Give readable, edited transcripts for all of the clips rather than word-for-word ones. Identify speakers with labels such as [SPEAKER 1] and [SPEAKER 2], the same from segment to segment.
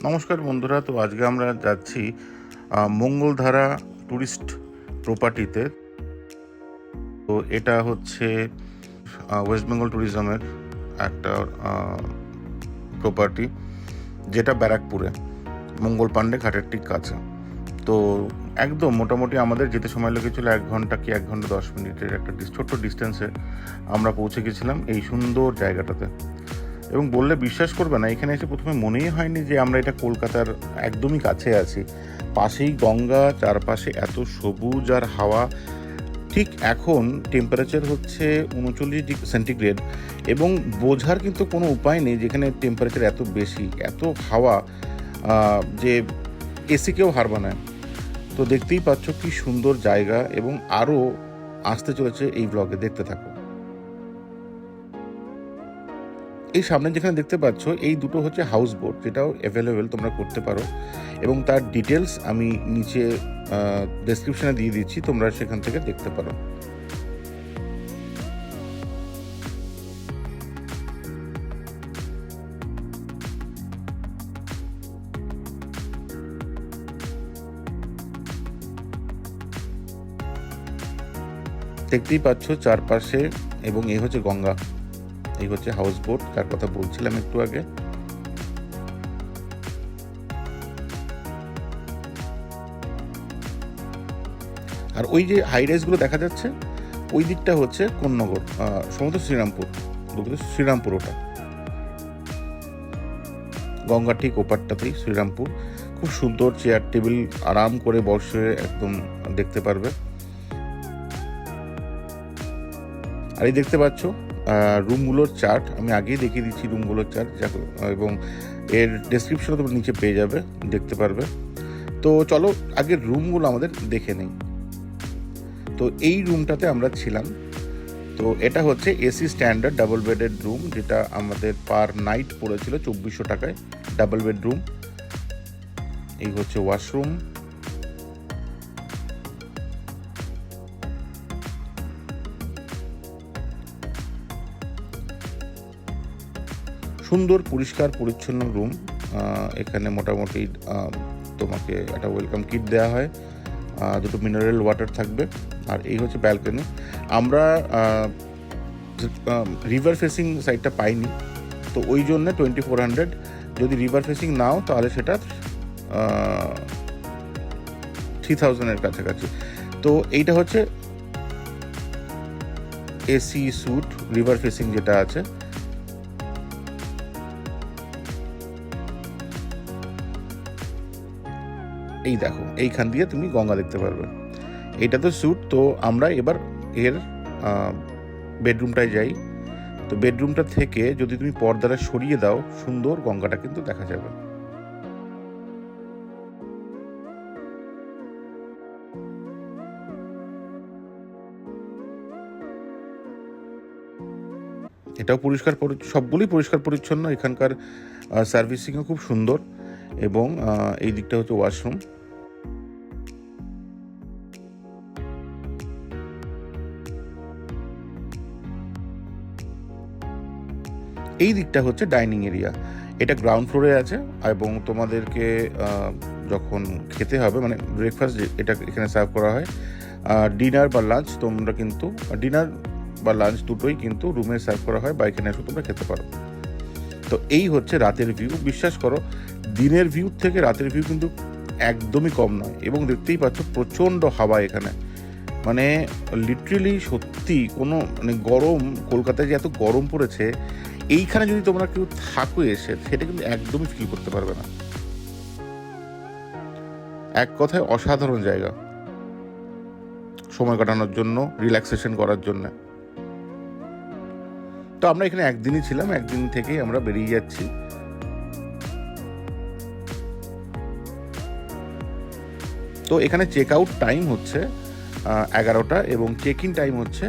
[SPEAKER 1] নমস্কার বন্ধুরা, তো আজকে আমরা যাচ্ছি মঙ্গলধারা ট্যুরিস্ট প্রপার্টিতে। তো এটা হচ্ছে ওয়েস্ট বেঙ্গল ট্যুরিজমের একটা প্রপার্টি, যেটা ব্যারাকপুরে মঙ্গল পাণ্ডে ঘাটের ঠিক কাছে। তো একদম মোটামুটি আমাদের যেতে সময় লেগেছিল 1 ঘন্টা কি 1 ঘন্টা 10 মিনিটের একটা ছোট্ট ডিস্টেন্সে আমরা পৌঁছে গেছিলাম এই সুন্দর জায়গাটাতে। এবং বললে বিশ্বাস করবে না, এখানে এসে প্রথমে মনেই হয়নি যে আমরা এটা কলকাতার একদমই কাছে আছি। পাশেই গঙ্গা, চারপাশে এত সবুজ আর হাওয়া। ঠিক এখন টেম্পারেচার হচ্ছে 39 সেন্টিগ্রেড, এবং বোঝার কিন্তু কোনো উপায় নেই যেখানে টেম্পারেচার এত বেশি, এত হাওয়া যে এসিকেও হার বানায়। তো দেখতেই পাচ্ছ কি সুন্দর জায়গা, এবং আরও আসতে চলেছে এই ব্লগে, দেখতে থাকো। এই সামনে যেখানে দেখতে পাচ্ছ এই দুটো হচ্ছে হাউস বোট, যেটাও অ্যাভেলেবেল তোমরা করতে পারো, এবং তার ডিটেলস আমি নিচে ডেসক্রিপশনে দিয়ে দিচ্ছি, তোমরা সেখান থেকে দেখতে পারো। দেখতেই পাচ্ছ চারপাশে, এবং এই হচ্ছে গঙ্গা, এই হচ্ছে হাউস বোট যার কথা বলছিলাম একটু আগে। আর ওই যে হাই রাইজগুলো দেখা যাচ্ছে ওই দিকটা হচ্ছে কোন্নগর, সমুদ্র শ্রীরামপুর ওটা গঙ্গার ঠিক ওপারটাতেই শ্রীরামপুর। খুব সুন্দর চেয়ার টেবিল, আরাম করে বসে একদম দেখতে পারবে। আর এই দেখতে পাচ্ছ রুমগুলোর চার্ট, আমি আগেই দেখিয়ে দিচ্ছি রুমগুলোর চার্ট, এবং এর ডেসক্রিপশনে তোমরা নিচে পেয়ে যাবে, দেখতে পারবে। তো চলো আগের রুমগুলো আমাদের দেখে নেই। তো এই রুমটাতে আমরা ছিলাম। তো এটা হচ্ছে AC standard double bedded room, যেটা আমাদের পার নাইট পড়েছিল 2400 টাকায়, ডাবল বেডরুম। এই হচ্ছে ওয়াশরুম। সুন্দর পরিষ্কার পরিচ্ছন্ন রুম। এখানে মোটামুটি তোমাকে একটা ওয়েলকাম কিট দেওয়া হয়, দুটো মিনারেল ওয়াটার থাকবে। আর এই হচ্ছে ব্যালকনি। আমরা রিভার ফেসিং সাইডটা পাইনি, তো ওই জন্য 2400। যদি রিভার ফেসিং নাও তাহলে সেটা 3000-এর কাছাকাছি। তো এইটা হচ্ছে এসি স্যুট রিভার ফেসিং যেটা আছে। এই দেখো, এইখান দিয়ে তুমি গঙ্গা দেখতে পারবে। এটা তো স্যুট। তো আমরা এবার এর বেডরুমটায় যাই। তো বেডরুমটা থেকে যদি তুমি পর্দাটা সরিয়ে দাও, সুন্দর গঙ্গাটা কিন্তু দেখা যাবে। এটাও পরিষ্কার, সবগুলোই পরিষ্কার পরিচ্ছন্ন। এখানকার সার্ভিসিংও খুব সুন্দর। এবং এই দিকটা হচ্ছে ওয়াশরুম। এই দিকটা হচ্ছে ডাইনিং এরিয়া। এটা গ্রাউন্ড ফ্লোরে আছে, এবং তোমাদেরকে যখন খেতে হবে, মানে ব্রেকফাস্ট এটা এখানে সার্ভ করা হয়। ডিনার বা লাঞ্চ তোমরা কিন্তু, ডিনার বা লাঞ্চ দুটোই কিন্তু রুমে সার্ভ করা হয়, বা এখানে এসে তোমরা খেতে পারো। তো এই হচ্ছে রাতের ভিউ। বিশ্বাস করো, দিনের ভিউ থেকে রাতের ভিউ কিন্তু একদমই কম নয়। এবং দেখতেই পাচ্ছ প্রচণ্ড হাওয়া এখানে, মানে লিটারেলি সত্যি কোনো মানে গরম, কলকাতায় যে এত গরম পড়েছে, এইখানে যদি তোমরা কেউ থাকো এসে, সেটা কিন্তু একদমই ফিল করতে পারবে না। এক কথায় অসাধারণ জায়গা সময় কাটানোর জন্য, রিল্যাক্সেশন করার জন্য। তো আমরা এখানে একদিনই ছিলাম, একদিন থেকেই আমরা বেরিয়ে যাচ্ছি। তো এখানে চেক আউট টাইম হচ্ছে 11টা, এবং চেক ইন টাইম হচ্ছে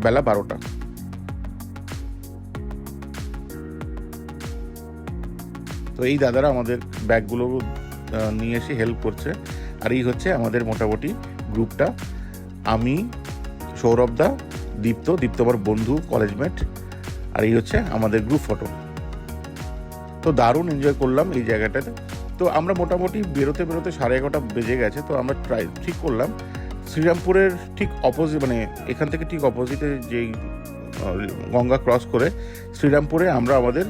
[SPEAKER 1] বেলা 12টা। তো এই দাদারা আমাদের ব্যাগগুলো নিয়ে এসে হেল্প করছে। আর এই হচ্ছে আমাদের মোটামুটি গ্রুপটা। আমি, সৌরভদা, দীপ্ত আমার বন্ধু, কলেজমেট। আর এই হচ্ছে আমাদের গ্রুপ ফটো। তো দারুণ এনজয় করলাম এই জায়গাটাতে। তো আমরা মোটামুটি বেরোতে বেরোতে 11:30 বেজে গেছে। তো আমরা ঠিক করলাম শ্রীরামপুরের ঠিক অপোজিট, মানে এখান থেকে ঠিক অপোজিটে যেই গঙ্গা ক্রস করে শ্রীরামপুরে আমরা আমাদের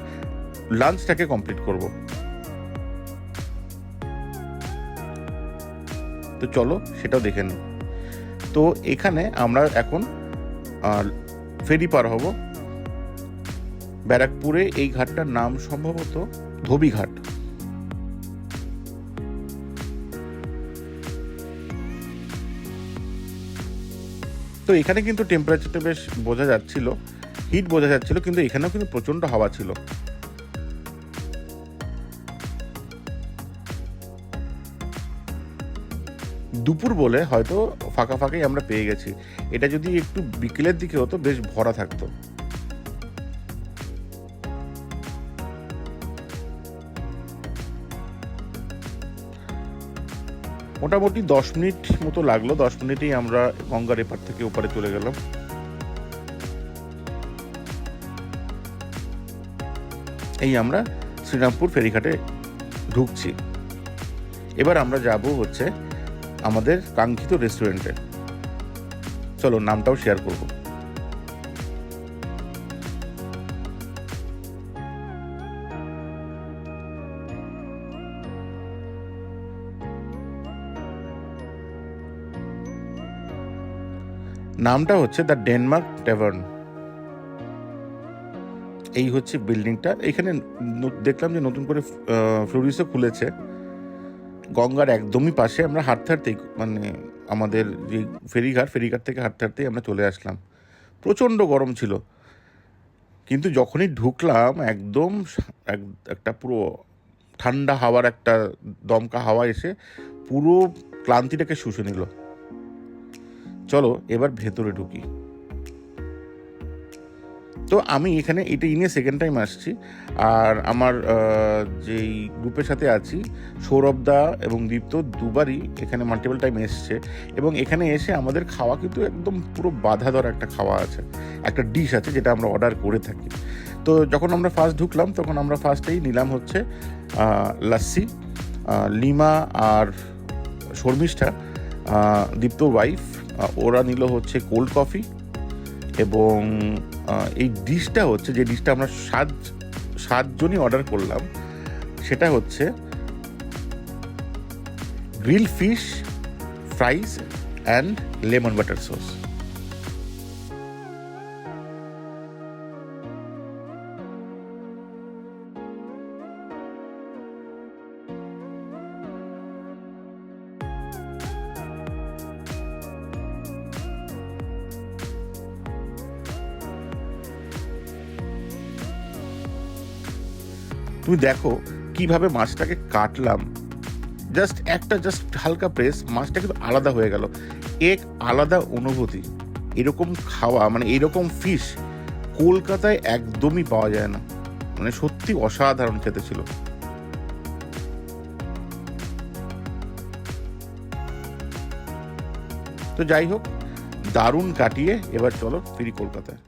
[SPEAKER 1] লাঞ্চটাকে কমপ্লিট করব। তো চলো সেটাও দেখে নিই। তো এখানে আমরা এখন ফেরি পার হব ব্যারাকপুরে। এই ঘাটটার নাম সম্ভবত ধোবিঘাট। তো এখানে কিন্তু টেম্পারেচারটা বেশ বোঝা যাচ্ছিল, হিট বোঝা যাচ্ছিল, কিন্তু এখানেও কিন্তু প্রচণ্ড হাওয়া ছিল। দুপুর বলে হয়তো ফাঁকা ফাঁকাই আমরা পেয়ে গেছি। এটা যদি একটু বিকেলের দিকে হতো বেশ ভরা থাকতো। মোটামুটি 10 মিনিট মতো লাগলো। 10 মিনিটেই আমরা গঙ্গার এপার থেকে ওপারে চলে গেলাম। এই আমরা শ্রীরামপুর ফেরিঘাটে ঢুকছি। এবার আমরা যাব হচ্ছে আমাদের কাঙ্ক্ষিত রেস্টুরেন্টে। চলো নামটাও শেয়ার করব। নামটা হচ্ছে দ্য ডেনমার্ক ট্যাভার্ন। এই হচ্ছে বিল্ডিংটা। এখানে দেখলাম যে নতুন করে ফ্লোরিসও খুলেছে গঙ্গার একদমই পাশে। আমরা হাঁটতে হাঁটতেই, মানে আমাদের যে ফেরিঘাট থেকে হাঁটতে হাঁটতেই আমরা চলে আসলাম। প্রচণ্ড গরম ছিল, কিন্তু যখনই ঢুকলাম একদম একটা পুরো ঠান্ডা হাওয়ার একটা দমকা হাওয়া এসে পুরো ক্লান্তিটাকে শুষে নিল। চলো এবার ভেতরে ঢুকি। তো আমি এখানে এটাই নিয়ে সেকেন্ড টাইম আসছি। আর আমার যেই গ্রুপের সাথে আছি সৌরভদা এবং দীপ্ত দুবারই এখানে মাল্টিপল টাইম এসছে, এবং এখানে এসে আমাদের খাওয়া কিন্তু একদম পুরো বাধা ধরা একটা খাওয়া আছে, একটা ডিশ আছে যেটা আমরা অর্ডার করে থাকি। তো যখন আমরা ফার্স্ট ঢুকলাম তখন আমরা ফার্স্টেই নিলাম হচ্ছে লাস্সি। লিমা আর শর্মিষ্ঠা, দীপ্ত ওয়াইফ, ওরা নিল হচ্ছে কোল্ড কফি। এবং এই ডিশটা হচ্ছে, যে ডিশটা আমরা সাতজনই অর্ডার করলাম, সেটা হচ্ছে grill fish fries and lemon butter sauce. তুমি দেখো কিভাবে মাছটাকে কাটলাম, জাস্ট হালকা প্রেস, মাছটা কিন্তু আলাদা হয়ে গেল। এক আলাদা অনুভূতি। এরকম খাওয়া, মানে এরকম ফিশ কলকাতায় একদমই পাওয়া যায় না। মানে সত্যি অসাধারণ খেতে ছিল। তো যাই হোক, দারুণ কাটিয়ে এবার চলো ফিরি কলকাতায়।